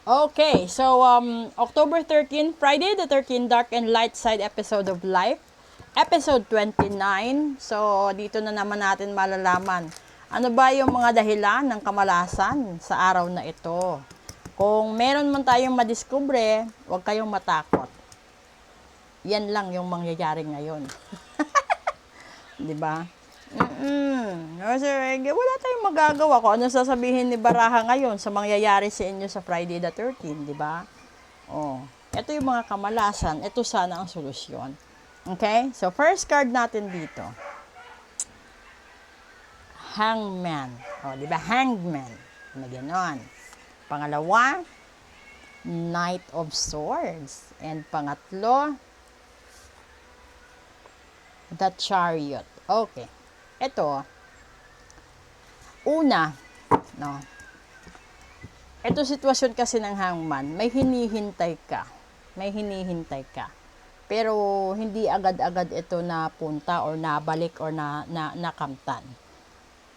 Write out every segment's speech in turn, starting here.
Okay, so October 13, Friday the 13th Dark and Light Side episode of Life, episode 29. So dito na naman natin malalaman ano ba yung mga dahilan ng kamalasan sa araw na ito. Kung meron man tayong madiskubre, huwag kayong matakot. Yan lang yung mangyayari ngayon. 'Di ba? Kasi wala tayong magagawa kung ano sasabihin ni Baraha ngayon sa mangyayari sa inyo sa Friday the 13th, di ba? Oh, ito yung mga kamalasan, ito sana ang solusyon. Okay? So, first card natin dito. Hangman. Oh, di ba? Hangman. Na ganon. Pangalawa, Knight of Swords. And pangatlo, the Chariot. Okay. Ito, una, no, ito sitwasyon kasi ng hangman, may hinihintay ka. May hinihintay ka. Pero hindi agad-agad ito na punta or nabalik or nakamtan.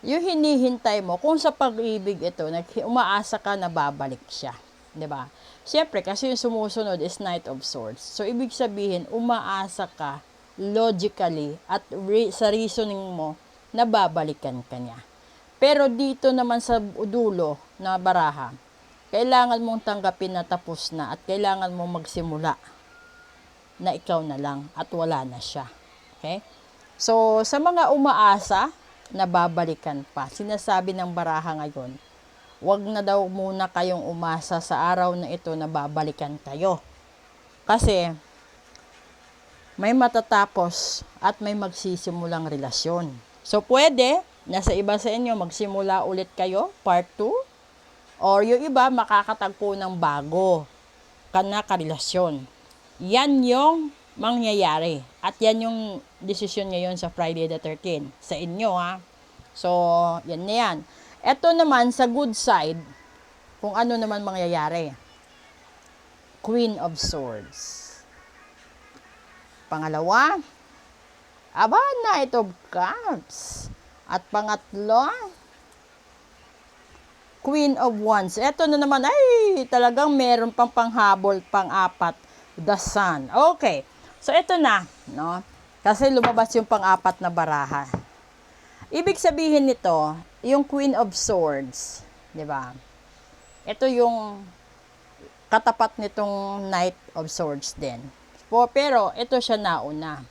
Yung hinihintay mo, kung sa pag-ibig ito, umaasa ka na babalik siya. 'Di ba? Siyempre, kasi yung sumusunod is Knight of Swords. So, ibig sabihin, umaasa ka logically at sa reasoning mo na babalikan ka niya. Pero dito naman sa dulo na baraha, kailangan mong tanggapin na tapos na at kailangan mong magsimula na ikaw na lang at wala na siya. Okay? So, sa mga umaasa na babalikan pa, sinasabi ng baraha ngayon, wag na daw muna kayong umasa sa araw na ito na babalikan kayo. Kasi, may matatapos at may magsisimulang relasyon. So, pwede, nasa iba sa inyo, magsimula ulit kayo, part 2, or yung iba, makakatagpo ng bago na karelasyon. Yan yung mangyayari. At yan yung desisyon ngayon sa Friday the 13th. Sa inyo, ha? So, yan na yan. Ito naman, sa good side, kung ano naman mangyayari. Queen of Swords. Pangalawa, Knight of Cups. At pangatlo, Queen of Wands. Ito na naman, ay, talagang meron pang panghabol, pang-apat, the Sun. Okay, so ito na, no? Kasi lumabas yung pang-apat na baraha. Ibig sabihin nito, yung Queen of Swords, di ba? Ito yung katapat nitong Knight of Swords din. Pero ito siya nauna.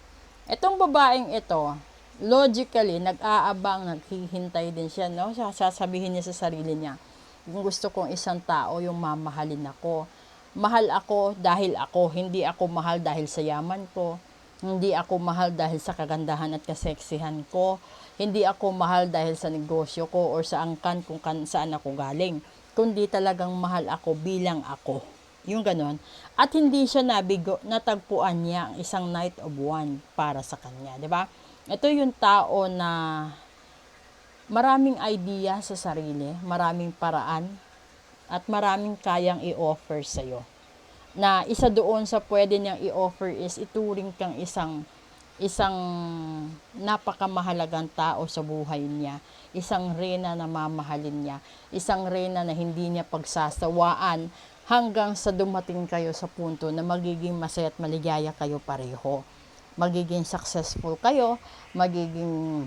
Itong babaeng ito, logically, nag-aabang, naghihintay din siya, no? Sasabihin niya sa sarili niya, kung gusto kong isang tao, yung mamahalin ako. Mahal ako dahil ako, hindi ako mahal dahil sa yaman ko. Hindi ako mahal dahil sa kagandahan at kaseksihan ko. Hindi ako mahal dahil sa negosyo ko or sa angkan kung saan ako galing. Kundi talagang mahal ako bilang ako. Yung ganon. At hindi siya natagpuan niya ang isang Knight of Wands para sa kanya. 'Di ba? Ito yung tao na maraming idea sa sarili, maraming paraan, at maraming kayang i-offer sa'yo. Na isa doon sa pwede niyang i-offer is ituring kang isang napakamahalagang tao sa buhay niya, isang reyna na mamahalin niya, isang reyna na hindi niya pagsasawaan hanggang sa dumating kayo sa punto na magiging masaya at maligaya kayo pareho. Magiging successful kayo, magiging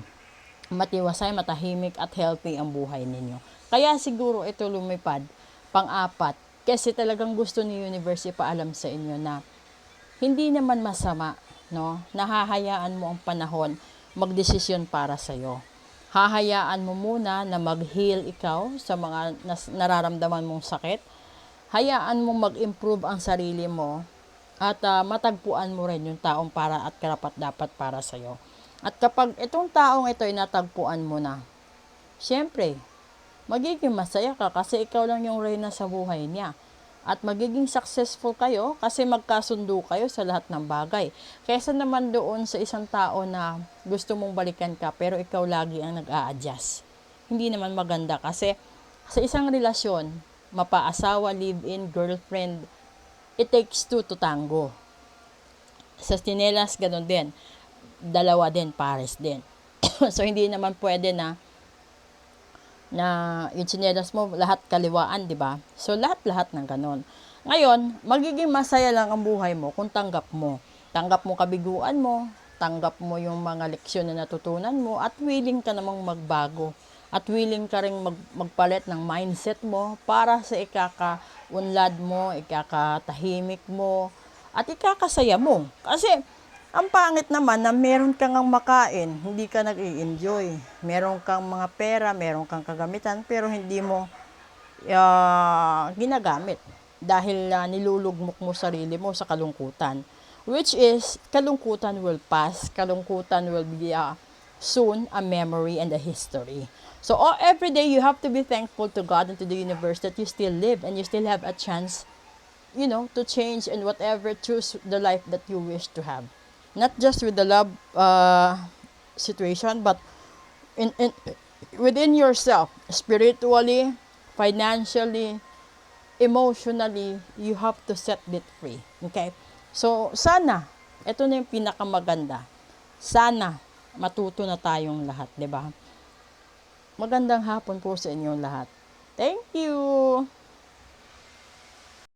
matiwasay, matahimik at healthy ang buhay ninyo. Kaya siguro ito lumipad, pang-apat, kasi talagang gusto ni Universe ipaalam sa inyo na hindi naman masama, no? Nahahayaan mo ang panahon magdesisyon para sa iyo. Hahayaan mo muna na mag-heal ikaw sa mga nararamdaman mong sakit. Hayaan mo mag-improve ang sarili mo at matagpuan mo rin yung taong para at karapat-dapat para sa iyo. At kapag itong taong ito ay natagpuan mo na, syempre, magiging masaya ka kasi ikaw lang yung reyna sa buhay niya. At magiging successful kayo kasi magkasundo kayo sa lahat ng bagay. Kaysa naman doon sa isang tao na gusto mong balikan ka pero ikaw lagi ang nag-a-adjust. Hindi naman maganda kasi sa isang relasyon, mapa-asawa, live-in, girlfriend, it takes two to tango. Sa tsinelas, ganun din. Dalawa din, pares din. So, hindi naman pwede na na yung tsinelas mo, lahat kaliwaan, di ba? So, lahat-lahat ng ganon. Ngayon, magiging masaya lang ang buhay mo kung tanggap mo. Tanggap mo kabiguan mo, tanggap mo yung mga leksyon na natutunan mo, at willing ka namang magbago. At willing ka rin magpalit ng mindset mo para sa ikaka-unlad mo, ikakatahimik mo, at ikakasaya mo. Kasi, ang pangit naman na meron kang ang makain, hindi ka nag-i-enjoy. Meron kang mga pera, meron kang kagamitan, pero hindi mo ginagamit. Dahil nilulugmok mo sarili mo sa kalungkutan. Which is, kalungkutan will pass. Kalungkutan will be soon a memory and a history. So, every day you have to be thankful to God and to the universe that you still live and you still have a chance, to change and whatever, choose the life that you wish to have. Not just with the love situation, but in within yourself, spiritually, financially, emotionally, you have to set it free. Okay? So, sana, ito na yung pinakamaganda. Sana, matuto na tayong lahat, di ba? Magandang hapon po sa inyong lahat. Thank you!